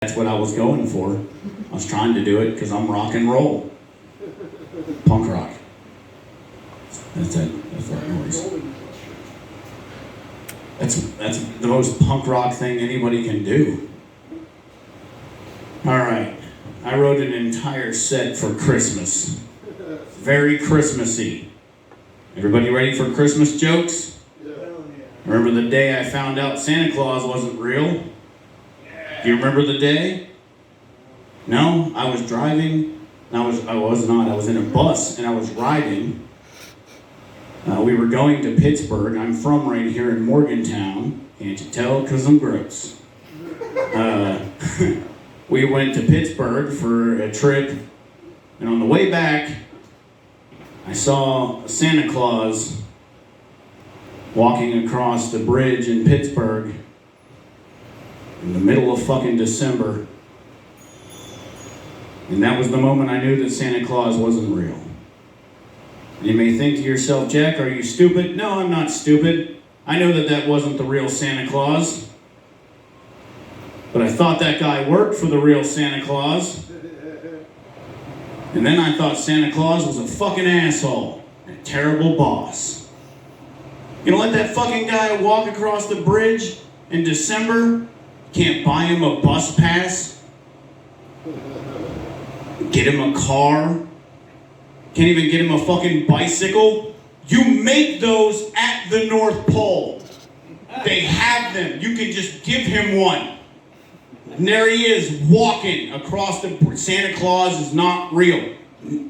That's what I was going for. I was trying to do it because I'm rock and roll. Punk rock. That's that noise. That's the most punk rock thing anybody can do. Alright. I wrote an entire set for Christmas. Very Christmassy. Everybody ready for Christmas jokes? Remember the day I found out Santa Claus wasn't real? Do you remember the day? No? I was driving. I was in a bus and I was riding. We were going to Pittsburgh. I'm from right here in Morgantown. Can't you tell? Because I'm gross. We went to Pittsburgh for a trip. And on the way back, I saw Santa Claus walking across the bridge in Pittsburgh in the middle of fucking December. And that was the moment I knew that Santa Claus wasn't real. You may think to yourself, Jack, are you stupid? No, I'm not stupid. I know that that wasn't the real Santa Claus. But I thought that guy worked for the real Santa Claus. And then I thought Santa Claus was a fucking asshole and a terrible boss. You gonna let that fucking guy walk across the bridge in December? Can't buy him a bus pass? Get him a car? Can't even get him a fucking bicycle? You make those at the North Pole. They have them. You can just give him one. And there he is walking across the... Santa Claus is not real.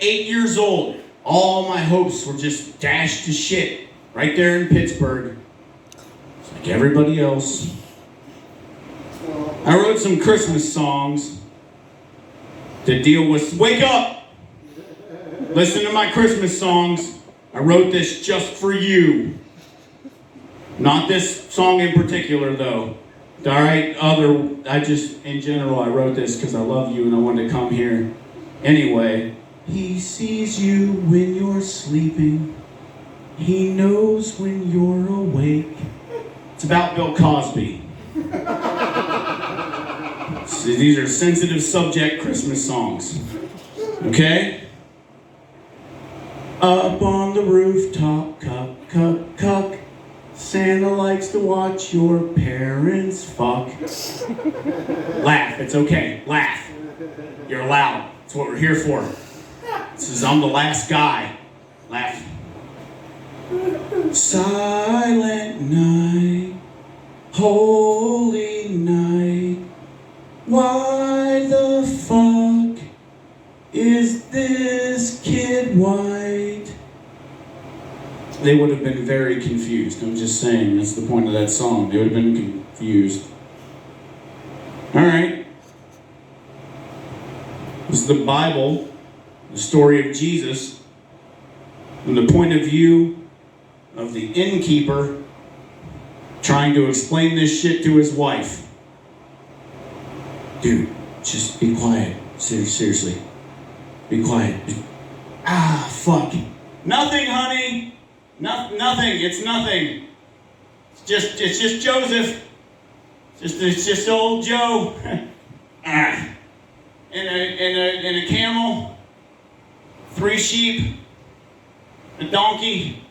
8 years old. All my hopes were just dashed to shit. Right there in Pittsburgh. It's like everybody else. I wrote some Christmas songs to deal with... Wake up! Listen to my Christmas songs. I wrote this just for you. Not this song in particular, though. Alright, in general, I wrote this because I love you and I wanted to come here. Anyway, he sees you when you're sleeping. He knows when you're awake. It's about Bill Cosby. So these are sensitive subject Christmas songs. Okay? Up on the rooftop, cuck, cuck, cuck. Santa likes to watch your parents fuck. Laugh, it's okay, laugh. You're allowed, that's what we're here for. This is I'm the last guy. Laugh. Silent night, holy night. Why the fuck is this kid white? They would have been very confused. I'm just saying, that's the point of that song. They would have been confused. Alright. This is the Bible, the story of Jesus, from the point of view of the innkeeper trying to explain this shit to his wife. Dude, just be quiet. Seriously. Be quiet. Fuck. Nothing, honey. Nothing. It's nothing. It's just Joseph. It's just old Joe. And a camel. 3 sheep. A donkey.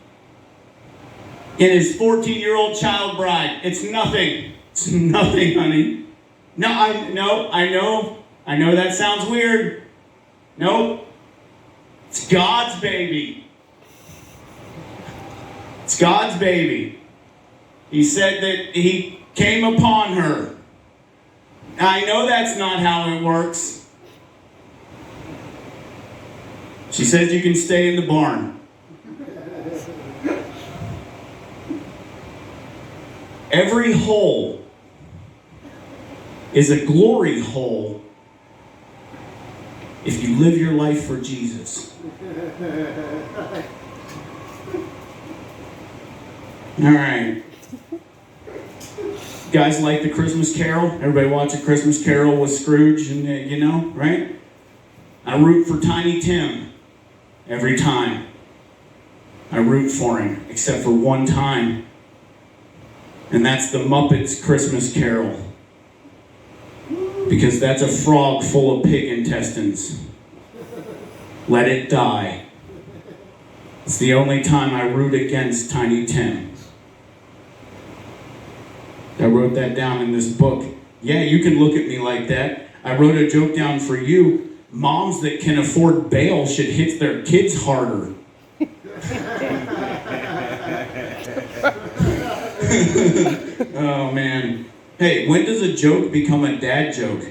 And his 14-year-old child bride. It's nothing. It's nothing, honey. No, I know that sounds weird. Nope. It's God's baby. It's God's baby. He said that he came upon her. I know that's not how it works. She says you can stay in the barn. Every hole is a glory hole if you live your life for Jesus. All right. You guys like the Christmas Carol? Everybody watch A Christmas Carol with Scrooge and, right? I root for Tiny Tim every time. I root for him, except for one time. And that's the Muppets Christmas Carol. Because that's a frog full of pig intestines. Let it die. It's the only time I root against Tiny Tim. I wrote that down in this book. Yeah, you can look at me like that. I wrote a joke down for you. Moms that can afford bail should hit their kids harder. Oh, man. Hey, when does a joke become a dad joke?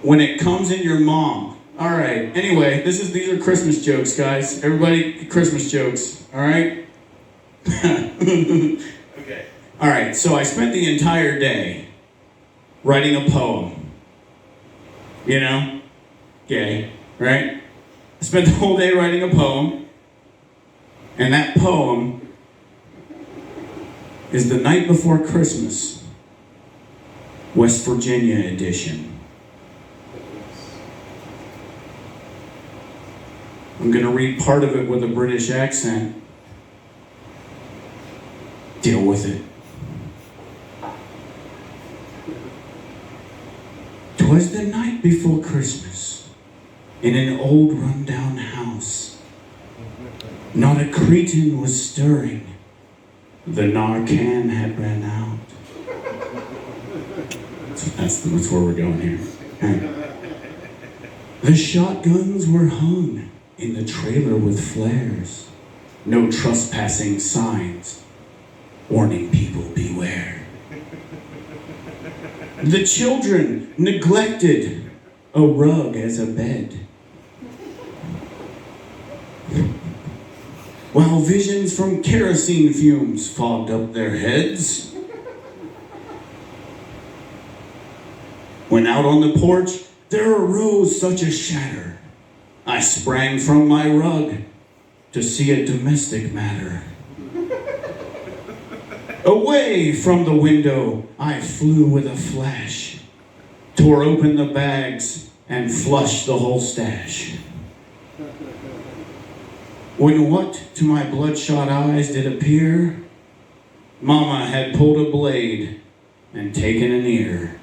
When it comes in your mom. All right. Anyway, these are Christmas jokes, guys. Everybody, Christmas jokes. All right? Okay. All right, so I spent the entire day writing a poem. You know? Gay, right? I spent the whole day writing a poem. And that poem is The Night Before Christmas, West Virginia edition. I'm going to read part of it with a British accent. Deal with it. 'Twas the night before Christmas, in an old run-down house. Not a cretin was stirring. The Narcan had ran out. That's where we're going here. Right. The shotguns were hung in the trailer with flares. No trespassing signs, warning people beware. The children neglected a rug as a bed. While visions from kerosene fumes fogged up their heads. When out on the porch, there arose such a shatter. I sprang from my rug to see a domestic matter. Away from the window, I flew with a flash, tore open the bags, and flushed the whole stash. When what to my bloodshot eyes did appear, Mama had pulled a blade and taken an ear.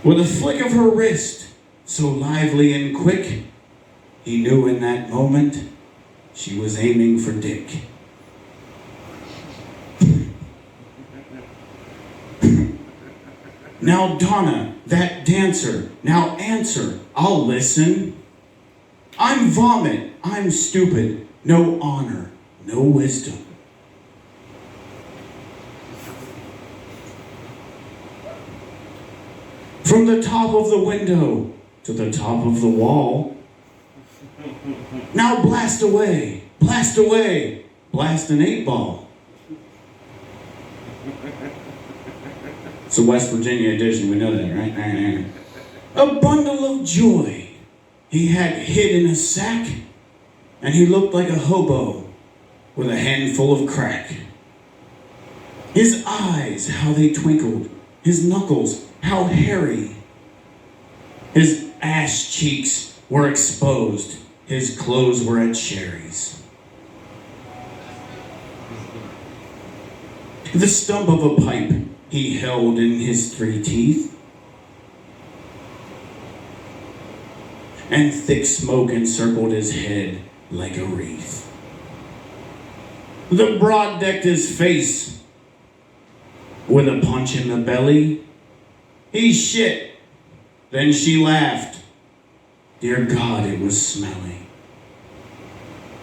With a flick of her wrist, so lively and quick, he knew in that moment she was aiming for Dick. Now Donna, that dancer, now answer, I'll listen. I'm vomit, I'm stupid, no honor, no wisdom. From the top of the window to the top of the wall. Now blast away, blast away, blast an 8-ball. It's a West Virginia edition, we know that, right? A bundle of joy he had hid in a sack, and he looked like a hobo with a handful of crack. His eyes, how they twinkled, his knuckles, how hairy. His ass cheeks were exposed, his clothes were at Sherry's. The stump of a pipe he held in his 3 teeth, and thick smoke encircled his head like a wreath. The broad decked his face with a punch in the belly. He shit, then she laughed. Dear God, it was smelly.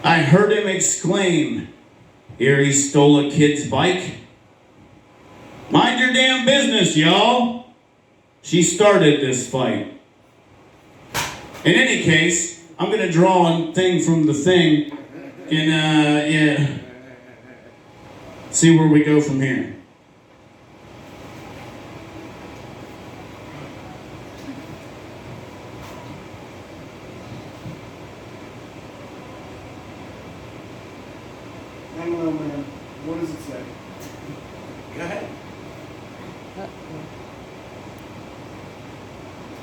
I heard him exclaim, here he stole a kid's bike. Mind your damn business, y'all. She started this fight. In any case, I'm going to draw a thing from the thing and, see where we go from here. I don't know, man. What does it say? Go ahead.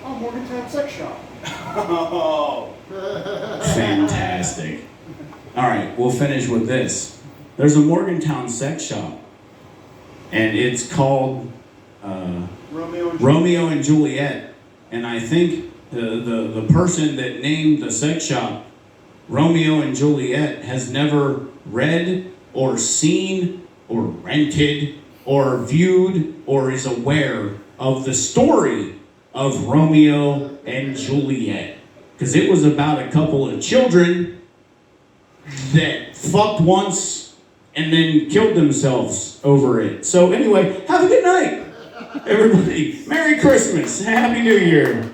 Oh, Morgantown Sex Shop. Oh, fantastic. All right, we'll finish with this. There's a Morgantown sex shop, and it's called Romeo and Juliet. And I think the person that named the sex shop Romeo and Juliet has never read or seen or rented or viewed or is aware of the story of Romeo and Juliet. Because it was about a couple of children that fucked once and then killed themselves over it. So anyway, have a good night, everybody. Merry Christmas. Happy New Year.